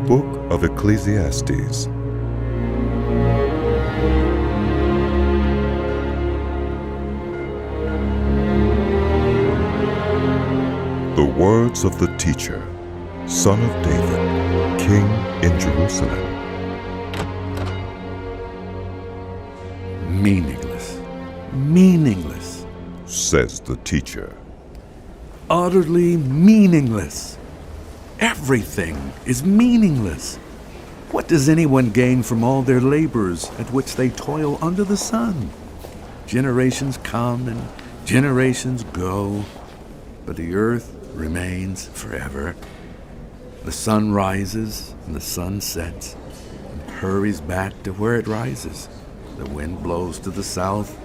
Book of Ecclesiastes. The words of the teacher, son of David, king in Jerusalem. Meaningless, Says the teacher. utterly meaningless. Everything is meaningless. What does anyone gain from all their labors at which they toil under the sun? Generations come and generations go, but the earth remains forever. The sun rises and the sun sets and hurries back to where it rises. The wind blows to the south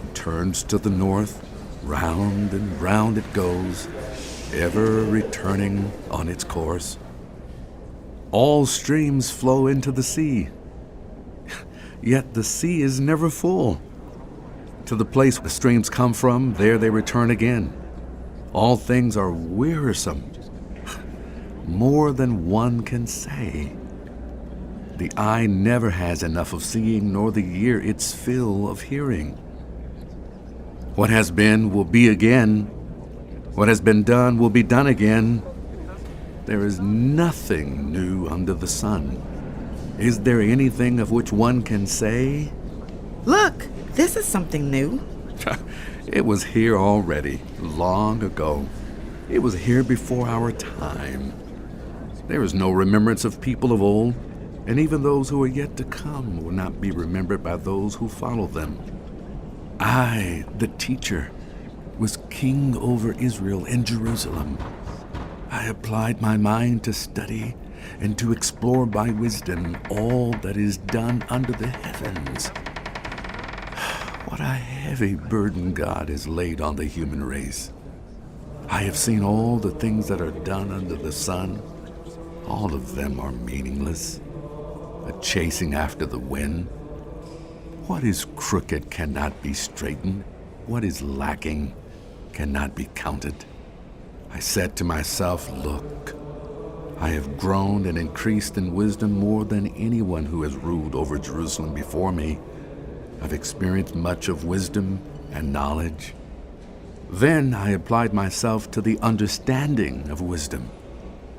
and turns to the north. Round and round it goes, ever returning on its course. All streams flow into the sea, yet the sea is never full. To the place the streams come from, there they return again. All things are wearisome, more than one can say. The eye never has enough of seeing, nor the ear its fill of hearing. What has been will be again. What has been done will be done again. There is nothing new under the sun. Is there anything of which one can say, Look, this is something new. it was here already, long ago. It was here before our time. There is no remembrance of people of old, and even those who are yet to come will not be remembered by those who follow them. I, the teacher, was king over Israel and Jerusalem. I applied my mind to study and to explore by wisdom all that is done under the heavens. What a heavy burden God has laid on the human race. I have seen all the things that are done under the sun. All of them are meaningless, a chasing after the wind. What is crooked cannot be straightened. What is lacking cannot be counted. I said to myself, look, I have grown and increased in wisdom more than anyone who has ruled over Jerusalem before me. I've experienced much of wisdom and knowledge. Then I applied myself to the understanding of wisdom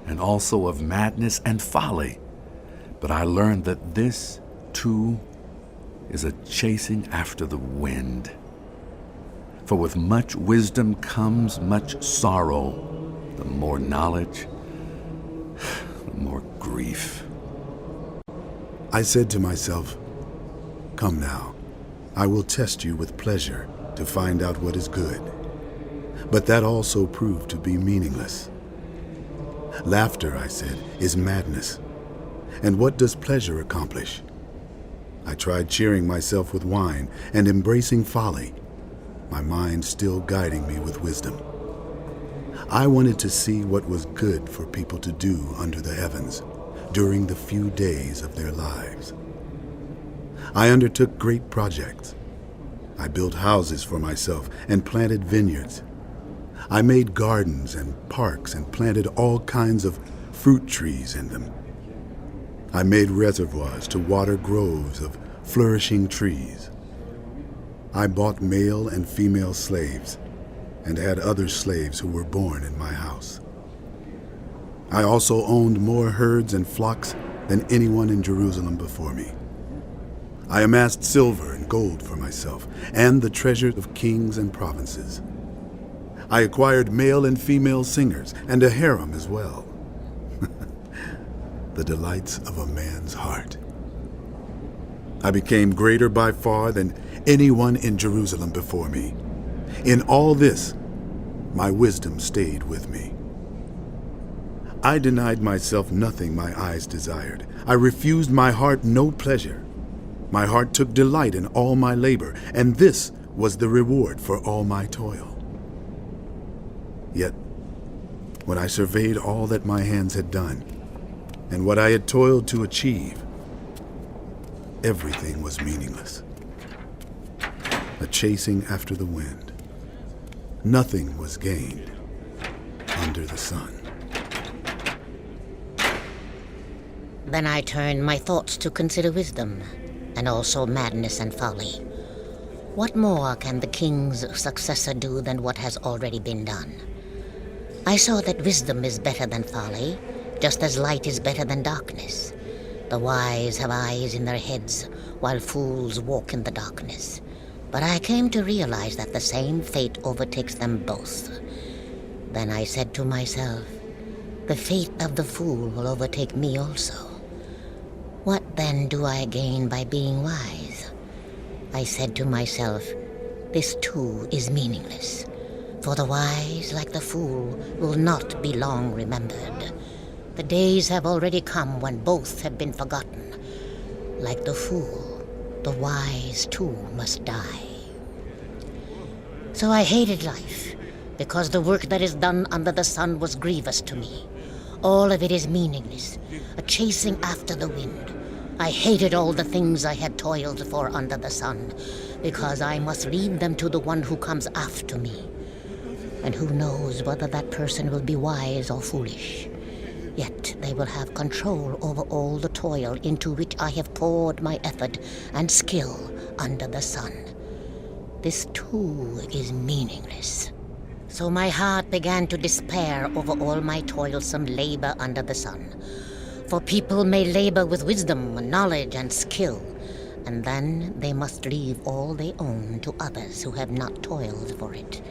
and also of madness and folly. But I learned that this, too, is a chasing after the wind. For with much wisdom comes much sorrow. The more knowledge, the more grief. I said to myself, come now, I will test you with pleasure to find out what is good. But that also proved to be meaningless. Laughter, I said, is madness. And what does pleasure accomplish? I tried cheering myself with wine and embracing folly, my mind still guiding me with wisdom. I wanted to see what was good for people to do under the heavens during the few days of their lives. I undertook great projects. I built houses for myself and planted vineyards. I made gardens and parks and planted all kinds of fruit trees in them. I made reservoirs to water groves of flourishing trees. I bought male and female slaves and had other slaves who were born in my house. I also owned more herds and flocks than anyone in Jerusalem before me. I amassed silver and gold for myself and the treasures of kings and provinces. I acquired male and female singers and a harem as well. The delights of a man's heart. I became greater by far than anyone in Jerusalem before me. In all this, my wisdom stayed with me. I denied myself nothing my eyes desired. I refused my heart no pleasure. My heart took delight in all my labor, and this was the reward for all my toil. Yet, when I surveyed all that my hands had done, and what I had toiled to achieve, everything was meaningless. A chasing after the wind. Nothing was gained under the sun. Then I turned my thoughts to consider wisdom, and also madness and folly. What more can the king's successor do than what has already been done? I saw that wisdom is better than folly, just as light is better than darkness. The wise have eyes in their heads, while fools walk in the darkness. But I came to realize that the same fate overtakes them both. Then I said to myself, the fate of the fool will overtake me also. What then do I gain by being wise? I said to myself, this too is meaningless, for the wise, like the fool, will not be long remembered. The days have already come when both have been forgotten. Like the fool, the wise too must die. So I hated life, because the work that is done under the sun was grievous to me. All of it is meaningless, a chasing after the wind. I hated all the things I had toiled for under the sun, because I must leave them to the one who comes after me. And who knows whether that person will be wise or foolish. Yet they will have control over all the toil into which I have poured my effort and skill under the sun. This too is meaningless. So my heart began to despair over all my toilsome labor under the sun. For people may labor with wisdom, knowledge, and skill, and then they must leave all they own to others who have not toiled for it.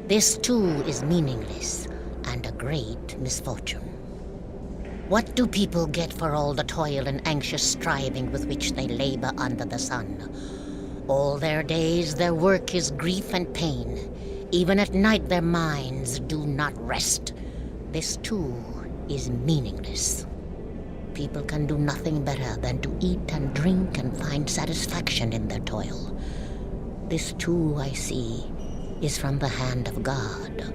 This too is meaningless and a great misfortune. What do people get for all the toil and anxious striving with which they labor under the sun? All their days their work is grief and pain. Even at night their minds do not rest. This too is meaningless. People can do nothing better than to eat and drink and find satisfaction in their toil. This too, I see, is from the hand of God.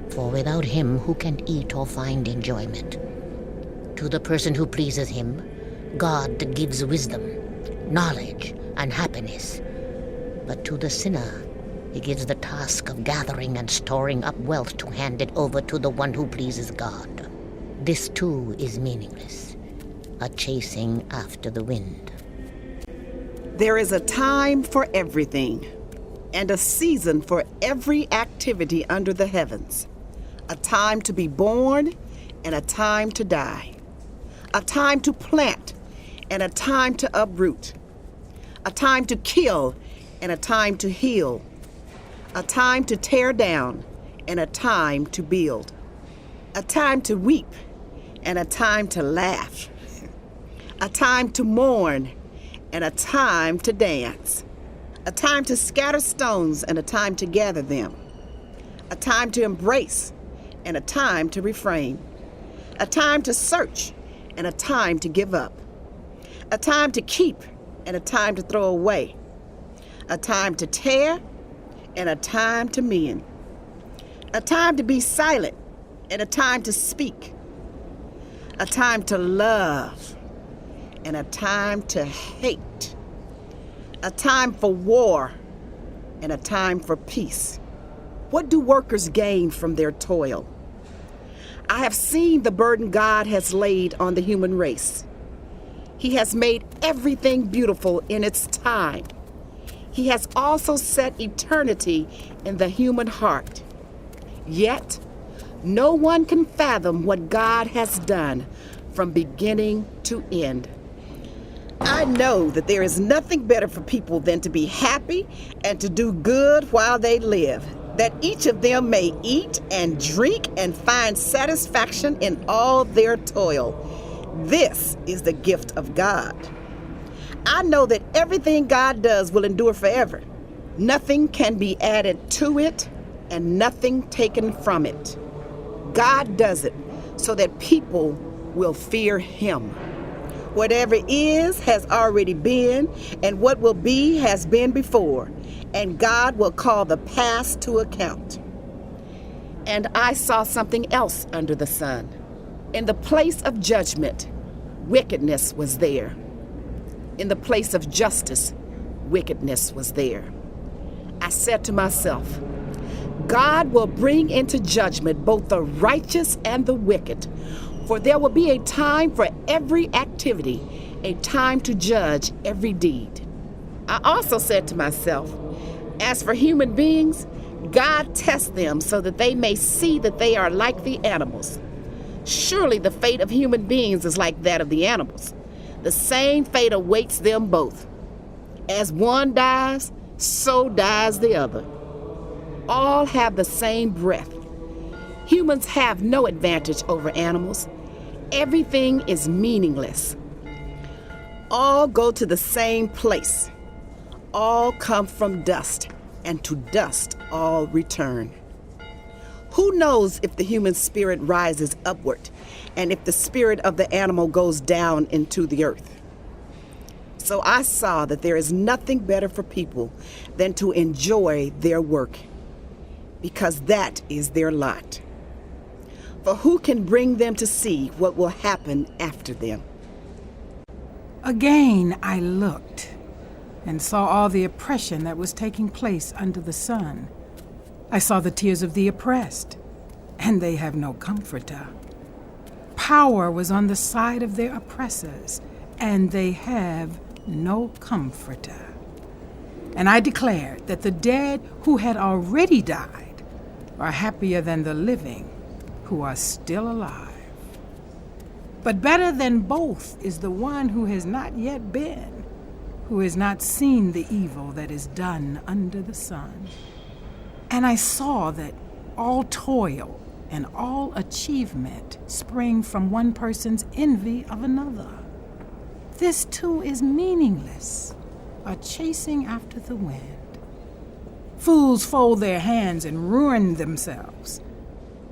For without him, who can eat or find enjoyment? To the person who pleases him, God gives wisdom, knowledge, and happiness. But to the sinner, he gives the task of gathering and storing up wealth to hand it over to the one who pleases God. This too is meaningless, a chasing after the wind. There is a time for everything, and a season for every activity under the heavens. A time to be born, and a time to die. A time to plant, and a time to uproot. A time to kill, and a time to heal. A time to tear down, and a time to build. A time to weep, and a time to laugh. A time to mourn, and a time to dance. A time to scatter stones, and a time to gather them. A time to embrace, and a time to refrain. A time to search, and a time to give up. A time to keep, and a time to throw away. A time to tear, and a time to mend. A time to be silent, and a time to speak. A time to love, and a time to hate. A time for war, and a time for peace. What do workers gain from their toil? I have seen the burden God has laid on the human race. He has made everything beautiful in its time. He has also set eternity in the human heart. Yet, no one can fathom what God has done from beginning to end. I know that there is nothing better for people than to be happy and to do good while they live, that each of them may eat and drink and find satisfaction in all their toil. This is the gift of God. I know that everything God does will endure forever. Nothing can be added to it and nothing taken from it. God does it so that people will fear him. Whatever is has already been, and what will be has been before, and God will call the past to account. And I saw something else under the sun. In the place of judgment, wickedness was there. In the place of justice, wickedness was there. I said to myself, God will bring into judgment both the righteous and the wicked, For there will be a time for every activity, a time to judge every deed. I also said to myself, as for human beings, God tests them so that they may see that they are like the animals. Surely the fate of human beings is like that of the animals. The same fate awaits them both. As one dies, so dies the other. All have the same breath. Humans have no advantage over animals. Everything is meaningless. All go to the same place. All come from dust, and to dust all return. Who knows if the human spirit rises upward, and if the spirit of the animal goes down into the earth? So I saw that there is nothing better for people than to enjoy their work, because that is their lot. For who can bring them to see what will happen after them? Again I looked and saw all the oppression that was taking place under the sun. I saw the tears of the oppressed, and they have no comforter. Power was on the side of their oppressors, and they have no comforter. And I declared that the dead who had already died are happier than the living who are still alive. But better than both is the one who has not yet been, who has not seen the evil that is done under the sun. And I saw that all toil and all achievement spring from one person's envy of another. This too is meaningless, a chasing after the wind. Fools fold their hands and ruin themselves.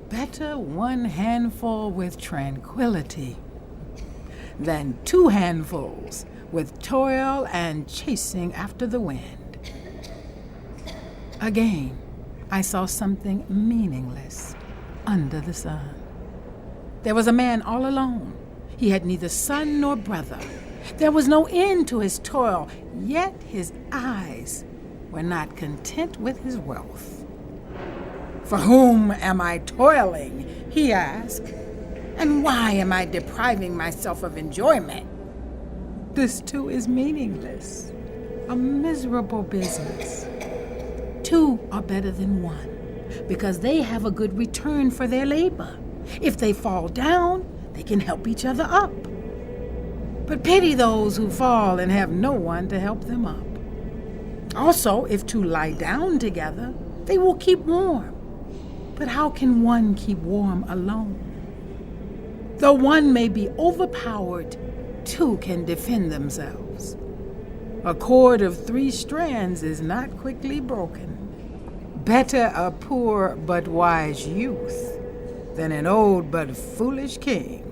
Better one handful with tranquility than two handfuls with toil and chasing after the wind. Again, I saw something meaningless under the sun. There was a man all alone. He had neither son nor brother. There was no end to his toil, yet his eyes were not content with his wealth. For whom am I toiling? He asked. And why am I depriving myself of enjoyment? This too is meaningless, a miserable business. Two are better than one, because they have a good return for their labor. If they fall down, they can help each other up. But pity those who fall and have no one to help them up. Also, if two lie down together, they will keep warm. But how can one keep warm alone? Though one may be overpowered, two can defend themselves. A cord of 3 strands is not quickly broken. Better a poor but wise youth than an old but foolish king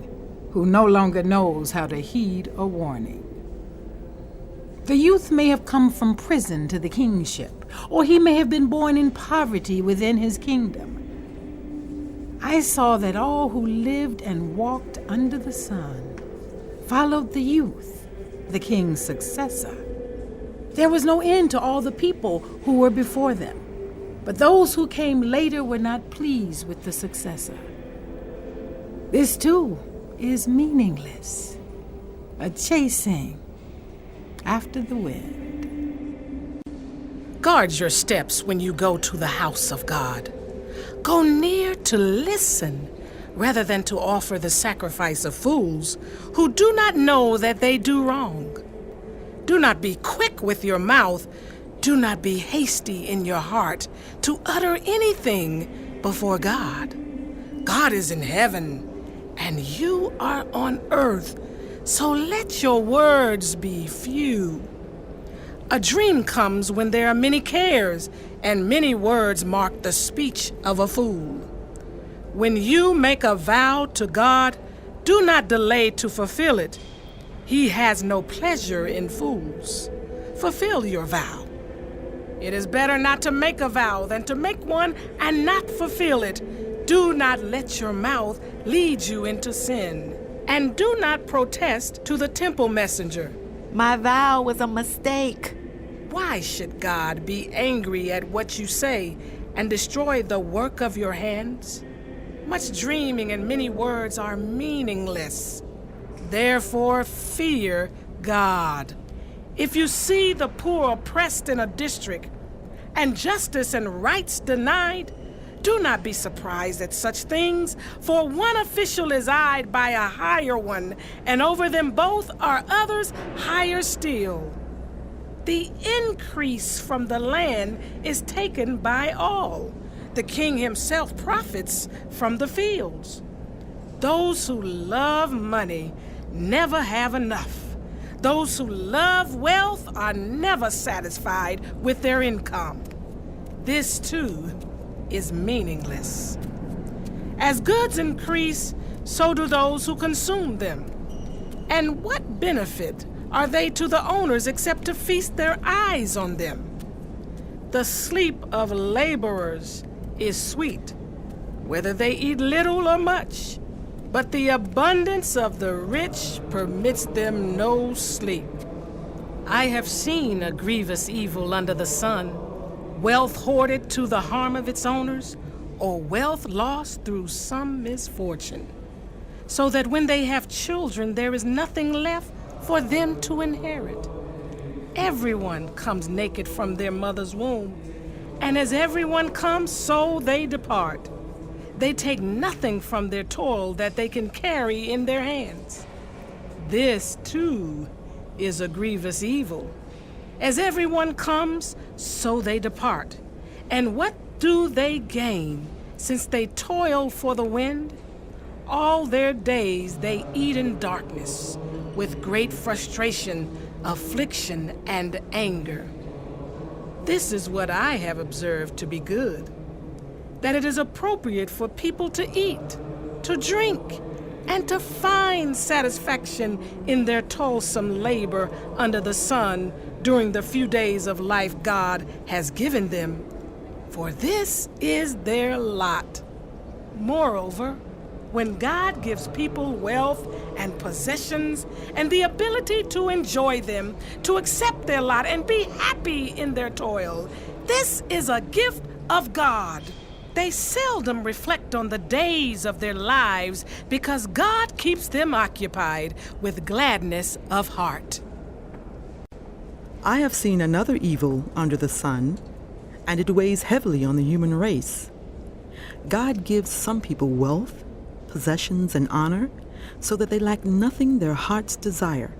who no longer knows how to heed a warning. The youth may have come from prison to the kingship, or he may have been born in poverty within his kingdom. I saw that all who lived and walked under the sun followed the youth, the king's successor. There was no end to all the people who were before them, but those who came later were not pleased with the successor. This too is meaningless, a chasing after the wind. Guard your steps when you go to the house of God. Go near to listen rather than to offer the sacrifice of fools who do not know that they do wrong. Do not be quick with your mouth. Do not be hasty in your heart to utter anything before God. God is in heaven, and you are on earth, so let your words be few. A dream comes when there are many cares, and many words mark the speech of a fool. When you make a vow to God, do not delay to fulfill it. He has no pleasure in fools. Fulfill your vow. It is better not to make a vow than to make one and not fulfill it. Do not let your mouth lead you into sin. And do not protest to the temple messenger. My vow was a mistake. Why should God be angry at what you say and destroy the work of your hands? Much dreaming and many words are meaningless. Therefore, fear God. If you see the poor oppressed in a district, and justice and rights denied, do not be surprised at such things, for one official is eyed by a higher one, and over them both are others higher still. The increase from the land is taken by all. The king himself profits from the fields. Those who love money never have enough. Those who love wealth are never satisfied with their income. This, too, is meaningless. As goods increase, so do those who consume them. And what benefit are they to the owners except to feast their eyes on them? The sleep of laborers is sweet, whether they eat little or much, but the abundance of the rich permits them no sleep. I have seen a grievous evil under the sun, wealth hoarded to the harm of its owners, or wealth lost through some misfortune, so that when they have children, there is nothing left for them to inherit. Everyone comes naked from their mother's womb, and as everyone comes, so they depart. They take nothing from their toil that they can carry in their hands. This, too, is a grievous evil. As everyone comes, so they depart. And what do they gain, since they toil for the wind? All their days they eat in darkness, with great frustration, affliction, and anger. This is what I have observed to be good, that it is appropriate for people to eat, to drink, and to find satisfaction in their toilsome labor under the sun during the few days of life God has given them, for this is their lot. Moreover, when God gives people wealth and possessions and the ability to enjoy them, to accept their lot and be happy in their toil, this is a gift of God. They seldom reflect on the days of their lives because God keeps them occupied with gladness of heart. I have seen another evil under the sun, and it weighs heavily on the human race. God gives some people wealth, possessions, and honor so that they lack nothing their hearts desire.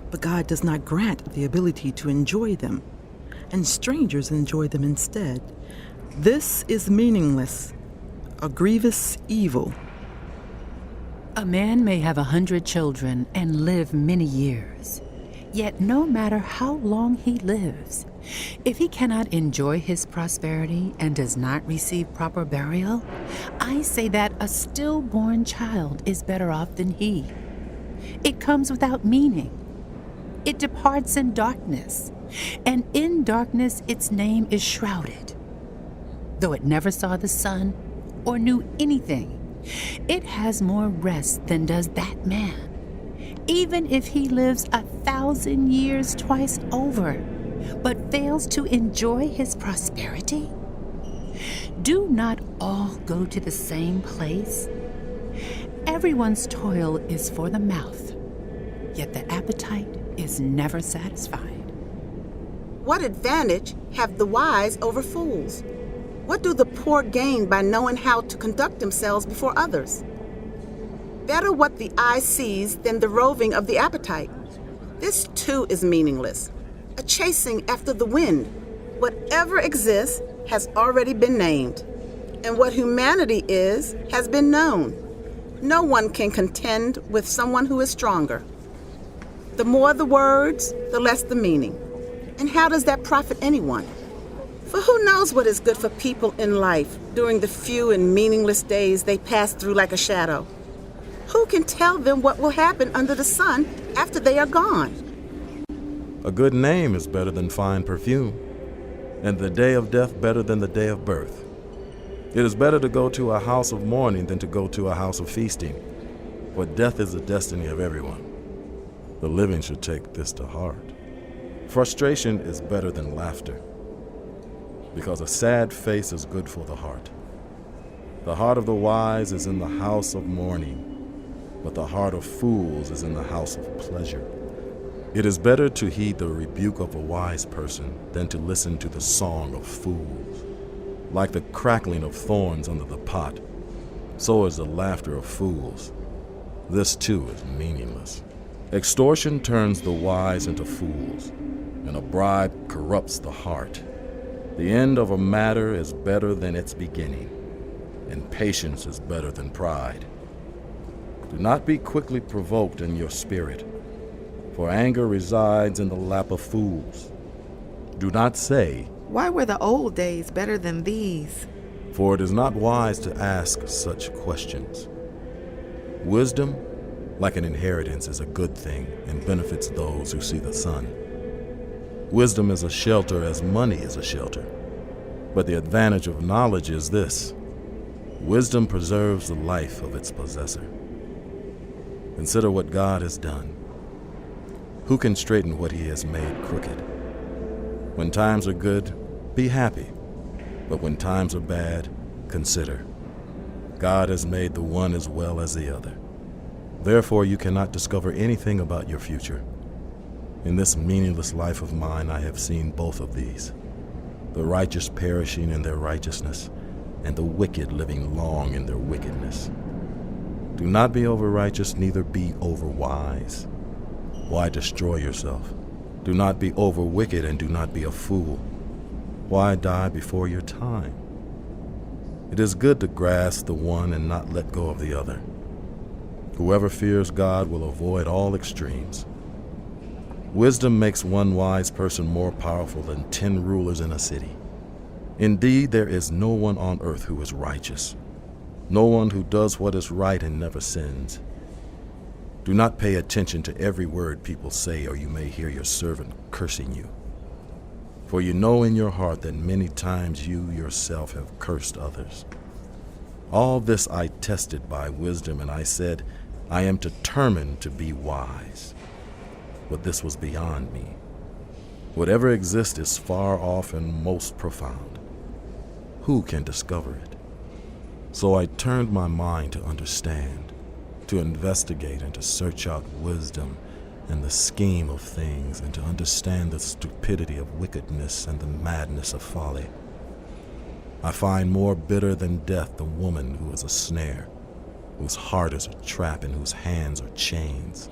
But God does not grant the ability to enjoy them, and strangers enjoy them instead. This is meaningless, a grievous evil. A man may have 100 children and live many years. Yet no matter how long he lives, if he cannot enjoy his prosperity and does not receive proper burial, I say that a stillborn child is better off than he. It comes without meaning. It departs in darkness, and in darkness its name is shrouded. Though it never saw the sun or knew anything, it has more rest than does that man, even if he lives 1,000 years twice over, but fails to enjoy his prosperity. Do not all go to the same place? Everyone's toil is for the mouth, yet the appetite is never satisfied. What advantage have the wise over fools? What do the poor gain by knowing how to conduct themselves before others? Better what the eye sees than the roving of the appetite. This too is meaningless, a chasing after the wind. Whatever exists has already been named, and what humanity is has been known. No one can contend with someone who is stronger. The more the words, the less the meaning. And how does that profit anyone? For who knows what is good for people in life during the few and meaningless days they pass through like a shadow? Who can tell them what will happen under the sun after they are gone? A good name is better than fine perfume, and the day of death better than the day of birth. It is better to go to a house of mourning than to go to a house of feasting, for death is the destiny of everyone. The living should take this to heart. Frustration is better than laughter, because a sad face is good for the heart. The heart of the wise is in the house of mourning, but the heart of fools is in the house of pleasure. It is better to heed the rebuke of a wise person than to listen to the song of fools. Like the crackling of thorns under the pot, so is the laughter of fools. This too is meaningless. Extortion turns the wise into fools, and a bribe corrupts the heart. The end of a matter is better than its beginning, and patience is better than pride. Do not be quickly provoked in your spirit, for anger resides in the lap of fools. Do not say, Why were the old days better than these? for it is not wise to ask such questions. Wisdom, like an inheritance, is a good thing and benefits those who see the sun. Wisdom is a shelter as money is a shelter. But the advantage of knowledge is this: wisdom preserves the life of its possessor. Consider what God has done. Who can straighten what he has made crooked? When times are good, be happy. But when times are bad, consider. God has made the one as well as the other. Therefore, you cannot discover anything about your future. In this meaningless life of mine, I have seen both of these: the righteous perishing in their righteousness, and the wicked living long in their wickedness. Do not be over-righteous, neither be over-wise. Why destroy yourself? Do not be over-wicked, and do not be a fool. Why die before your time? It is good to grasp the one and not let go of the other. Whoever fears God will avoid all extremes. Wisdom makes one wise person more powerful than 10 rulers in a city. Indeed, there is no one on earth who is righteous, no one who does what is right and never sins. Do not pay attention to every word people say, or you may hear your servant cursing you. For you know in your heart that many times you yourself have cursed others. All this I tested by wisdom, and I said, I am determined to be wise. But this was beyond me. Whatever exists is far off and most profound. Who can discover it? So I turned my mind to understand, to investigate and to search out wisdom and the scheme of things, and to understand the stupidity of wickedness and the madness of folly. I find more bitter than death the woman who is a snare, whose heart is a trap, and whose hands are chains.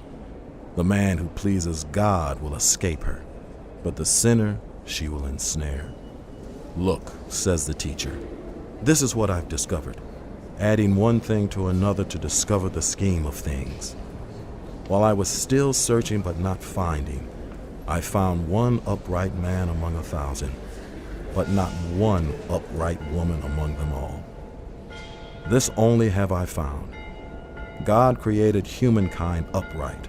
The man who pleases God will escape her, but the sinner she will ensnare. Look, says the teacher, this is what I've discovered, adding one thing to another to discover the scheme of things. While I was still searching but not finding, I found one upright man among 1,000, but not one upright woman among them all. This only have I found: God created humankind upright,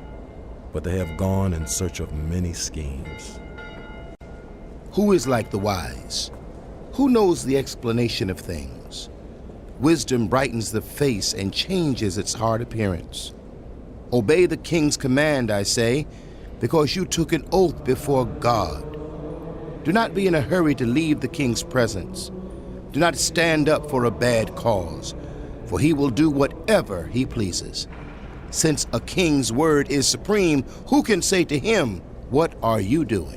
but they have gone in search of many schemes. Who is like the wise? Who knows the explanation of things? Wisdom brightens the face and changes its hard appearance. Obey the king's command, I say, because you took an oath before God. Do not be in a hurry to leave the king's presence. Do not stand up for a bad cause, for he will do whatever he pleases. Since a king's word is supreme, who can say to him, "What are you doing?"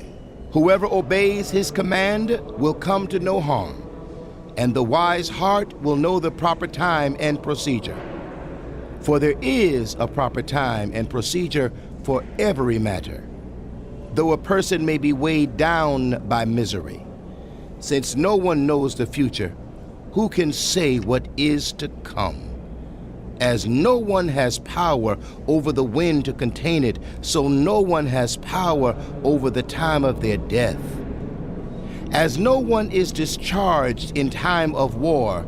Whoever obeys his command will come to no harm, and the wise heart will know the proper time and procedure. For there is a proper time and procedure for every matter, though a person may be weighed down by misery. Since no one knows the future, who can say what is to come? As no one has power over the wind to contain it, so no one has power over the time of their death. As no one is discharged in time of war,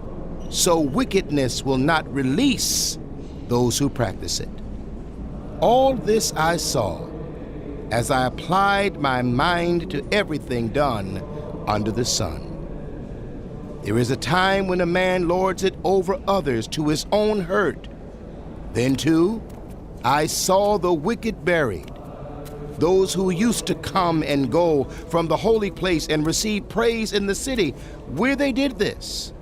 so wickedness will not release those who practice it. All this I saw as I applied my mind to everything done under the sun. There is a time when a man lords it over others to his own hurt. Then, too, I saw the wicked buried, those who used to come and go from the holy place and receive praise in the city where they did this.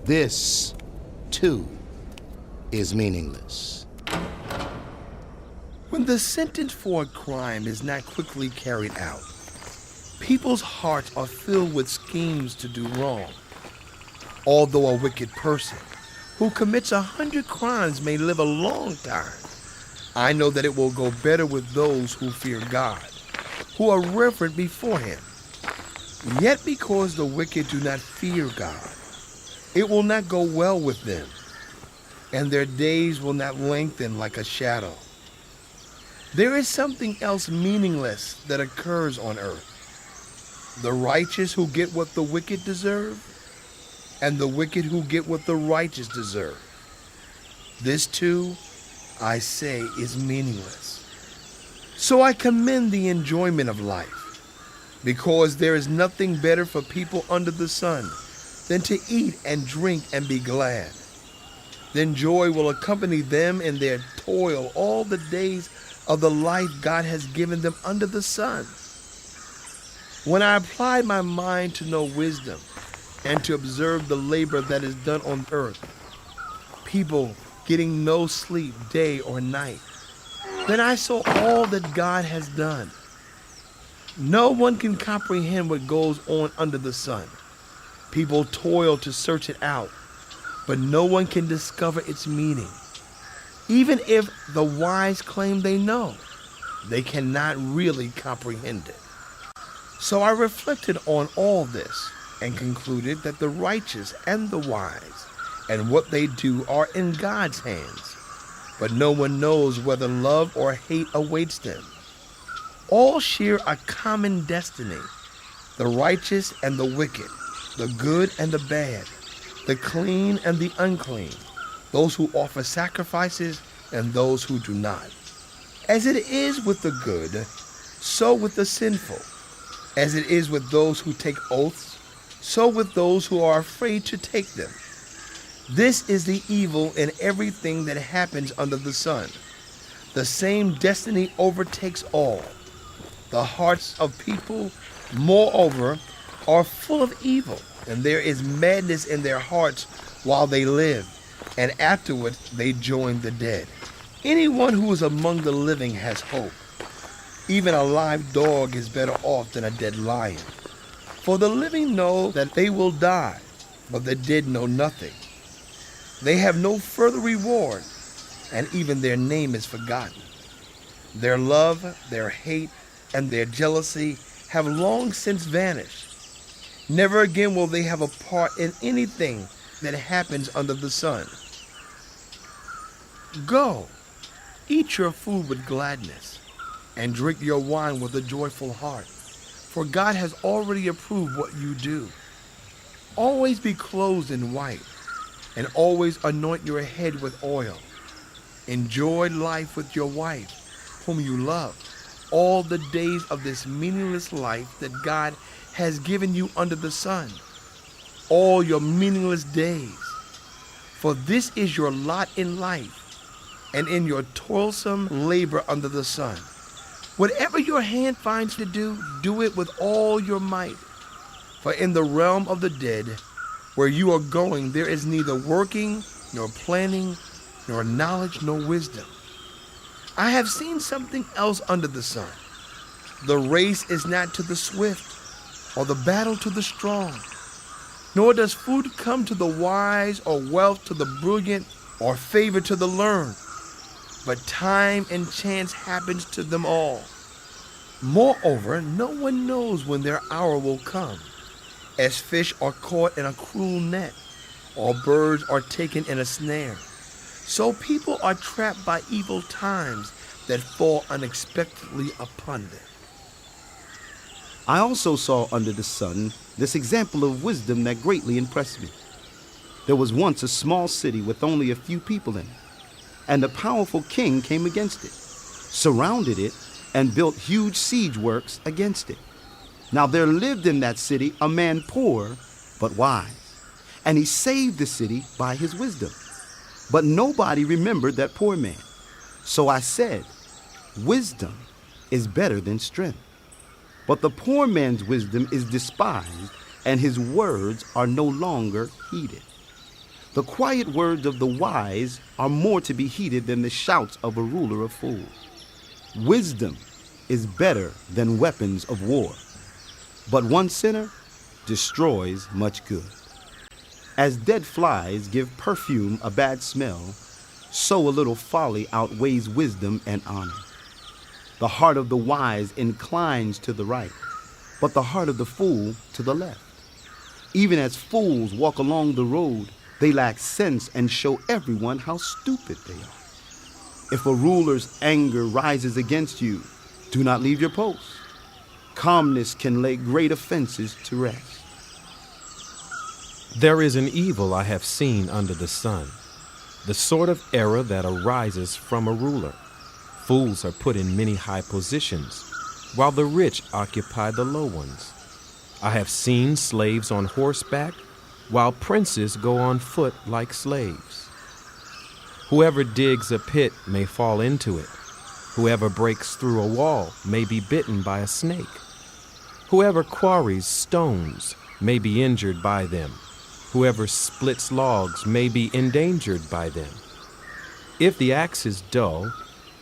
This too, is meaningless. When the sentence for a crime is not quickly carried out, people's hearts are filled with schemes to do wrong. Although a wicked person who commits 100 crimes may live a long time, I know that it will go better with those who fear God, who are reverent before him. Yet because the wicked do not fear God, it will not go well with them, and their days will not lengthen like a shadow. There is something else meaningless that occurs on earth. The righteous who get what the wicked deserve, and the wicked who get what the righteous deserve. This too, I say, is meaningless. So I commend the enjoyment of life, because there is nothing better for people under the sun than to eat and drink and be glad. Then joy will accompany them in their toil all the days of the life God has given them under the sun. When I applied my mind to know wisdom and to observe the labor that is done on earth, people getting no sleep day or night, then I saw all that God has done. No one can comprehend what goes on under the sun. People toil to search it out, but no one can discover its meaning. Even if the wise claim they know, they cannot really comprehend it. So I reflected on all this and concluded that the righteous and the wise and what they do are in God's hands, but no one knows whether love or hate awaits them. All share a common destiny, the righteous and the wicked, the good and the bad, the clean and the unclean, those who offer sacrifices and those who do not. As it is with the good, so with the sinful. As it is with those who take oaths, so with those who are afraid to take them. This is the evil in everything that happens under the sun. The same destiny overtakes all. The hearts of people, moreover, are full of evil, and there is madness in their hearts while they live, and afterward they join the dead. Anyone who is among the living has hope. Even a live dog is better off than a dead lion. For the living know that they will die, but the dead know nothing. They have no further reward, and even their name is forgotten. Their love, their hate, and their jealousy have long since vanished. Never again will they have a part in anything that happens under the sun. Go, eat your food with gladness, and drink your wine with a joyful heart, for God has already approved what you do. Always be clothed in white, and always anoint your head with oil. Enjoy life with your wife, whom you love, all the days of this meaningless life that God has given you under the sun, all your meaningless days. For this is your lot in life, and in your toilsome labor under the sun. Whatever your hand finds to do, do it with all your might. For in the realm of the dead, where you are going, there is neither working, nor planning, nor knowledge, nor wisdom. I have seen something else under the sun. The race is not to the swift, or the battle to the strong, nor does food come to the wise, or wealth to the brilliant, or favor to the learned. But time and chance happens to them all. Moreover, no one knows when their hour will come. As fish are caught in a cruel net, or birds are taken in a snare, so people are trapped by evil times that fall unexpectedly upon them. I also saw under the sun this example of wisdom that greatly impressed me. There was once a small city with only a few people in it, and a powerful king came against it, surrounded it, and built huge siege works against it. Now there lived in that city a man poor but wise, and he saved the city by his wisdom. But nobody remembered that poor man. So I said, wisdom is better than strength. But the poor man's wisdom is despised, and his words are no longer heeded. The quiet words of the wise are more to be heeded than the shouts of a ruler of fools. Wisdom is better than weapons of war, but one sinner destroys much good. As dead flies give perfume a bad smell, so a little folly outweighs wisdom and honor. The heart of the wise inclines to the right, but the heart of the fool to the left. Even as fools walk along the road, they lack sense and show everyone how stupid they are. If a ruler's anger rises against you, do not leave your post. Calmness can lay great offenses to rest. There is an evil I have seen under the sun, the sort of error that arises from a ruler. Fools are put in many high positions, while the rich occupy the low ones. I have seen slaves on horseback, while princes go on foot like slaves. Whoever digs a pit may fall into it. Whoever breaks through a wall may be bitten by a snake. Whoever quarries stones may be injured by them. Whoever splits logs may be endangered by them. If the axe is dull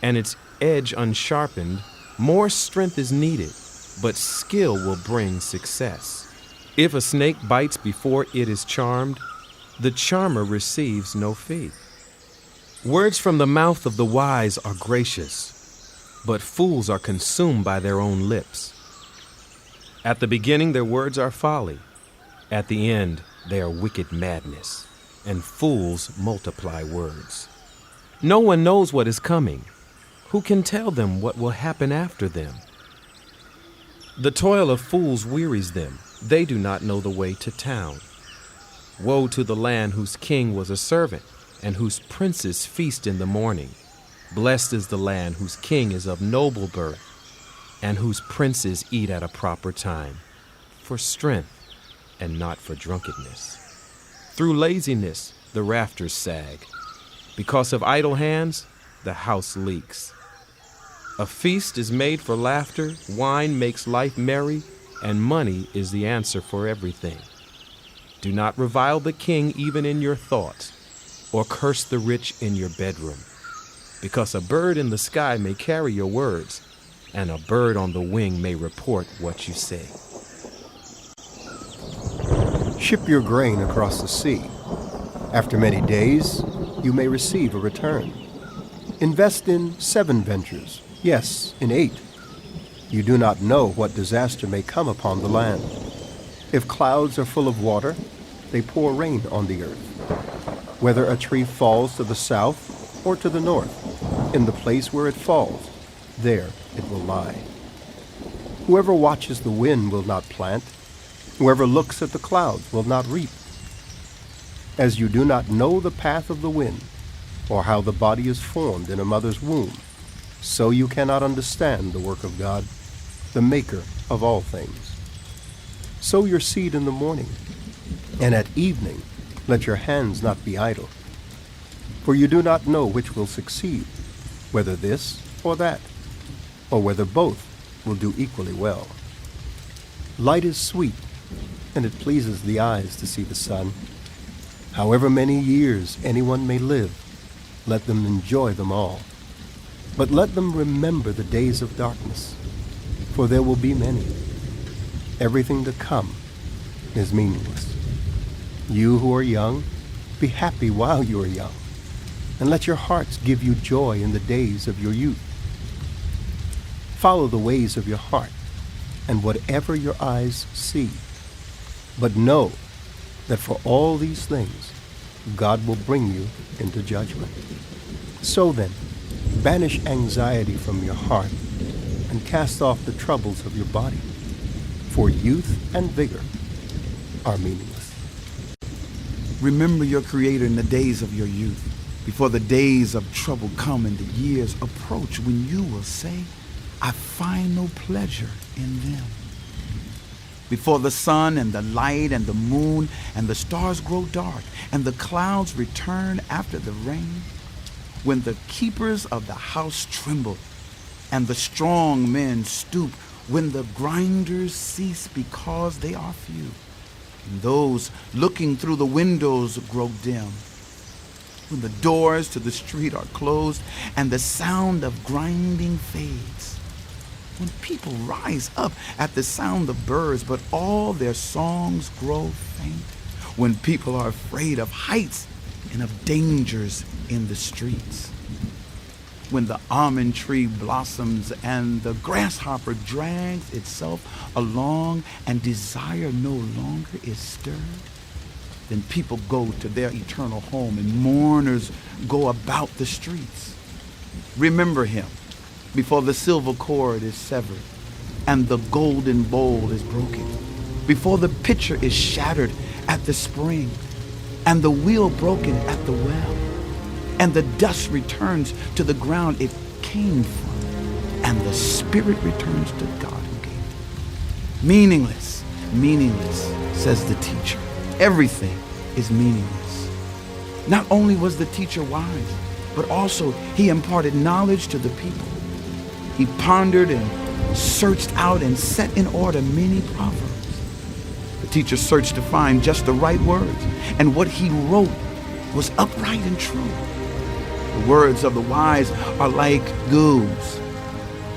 and its edge unsharpened, more strength is needed, but skill will bring success. If a snake bites before it is charmed, the charmer receives no fee. Words from the mouth of the wise are gracious, but fools are consumed by their own lips. At the beginning their words are folly. At the end they are wicked madness, and fools multiply words. No one knows what is coming. Who can tell them what will happen after them? The toil of fools wearies them. They do not know the way to town. Woe to the land whose king was a servant, and whose princes feast in the morning. Blessed is the land whose king is of noble birth, and whose princes eat at a proper time, for strength and not for drunkenness. Through laziness the rafters sag. Because of idle hands the house leaks. A feast is made for laughter, wine makes life merry, and money is the answer for everything. Do not revile the king even in your thoughts, or curse the rich in your bedroom, because a bird in the sky may carry your words, and a bird on the wing may report what you say. Ship your grain across the sea. After many days, you may receive a return. Invest in 7 ventures, yes, in 8. You do not know what disaster may come upon the land. If clouds are full of water, they pour rain on the earth. Whether a tree falls to the south or to the north, in the place where it falls, there it will lie. Whoever watches the wind will not plant. Whoever looks at the clouds will not reap. As you do not know the path of the wind, or how the body is formed in a mother's womb, so you cannot understand the work of God, the maker of all things. Sow your seed in the morning, and at evening let your hands not be idle. For you do not know which will succeed, whether this or that, or whether both will do equally well. Light is sweet, and it pleases the eyes to see the sun. However many years anyone may live, let them enjoy them all. But let them remember the days of darkness, for there will be many. Everything to come is meaningless. You who are young, be happy while you are young, and let your hearts give you joy in the days of your youth. Follow the ways of your heart, and whatever your eyes see. But know that for all these things, God will bring you into judgment. So then, banish anxiety from your heart and cast off the troubles of your body, for youth and vigor are meaningless. Remember your Creator in the days of your youth, before the days of trouble come and the years approach when you will say, I find no pleasure in them. Before the sun and the light and the moon and the stars grow dark and the clouds return after the rain, when the keepers of the house tremble and the strong men stoop, when the grinders cease because they are few, and those looking through the windows grow dim. When the doors to the street are closed and the sound of grinding fades. When people rise up at the sound of birds, but all their songs grow faint. When people are afraid of heights and of dangers in the streets. When the almond tree blossoms and the grasshopper drags itself along and desire no longer is stirred, then people go to their eternal home and mourners go about the streets. Remember him before the silver cord is severed and the golden bowl is broken, before the pitcher is shattered at the spring and the wheel broken at the well, and the dust returns to the ground it came from, and the spirit returns to God who gave it. Meaningless, meaningless, says the teacher. Everything is meaningless. Not only was the teacher wise, but also he imparted knowledge to the people. He pondered and searched out and set in order many proverbs. The teacher searched to find just the right words, and what he wrote was upright and true. The words of the wise are like goads,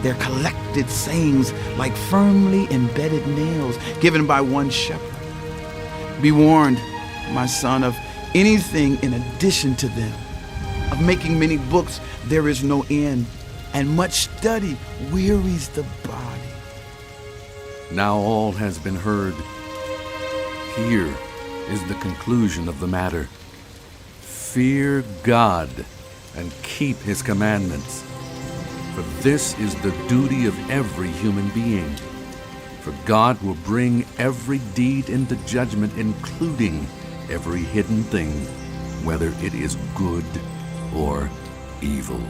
their collected sayings like firmly embedded nails given by one shepherd. Be warned, my son, of anything in addition to them. Of making many books there is no end, and much study wearies the body. Now all has been heard. Here is the conclusion of the matter. Fear God and keep his commandments, for this is the duty of every human being. For God will bring every deed into judgment, including every hidden thing, whether it is good or evil.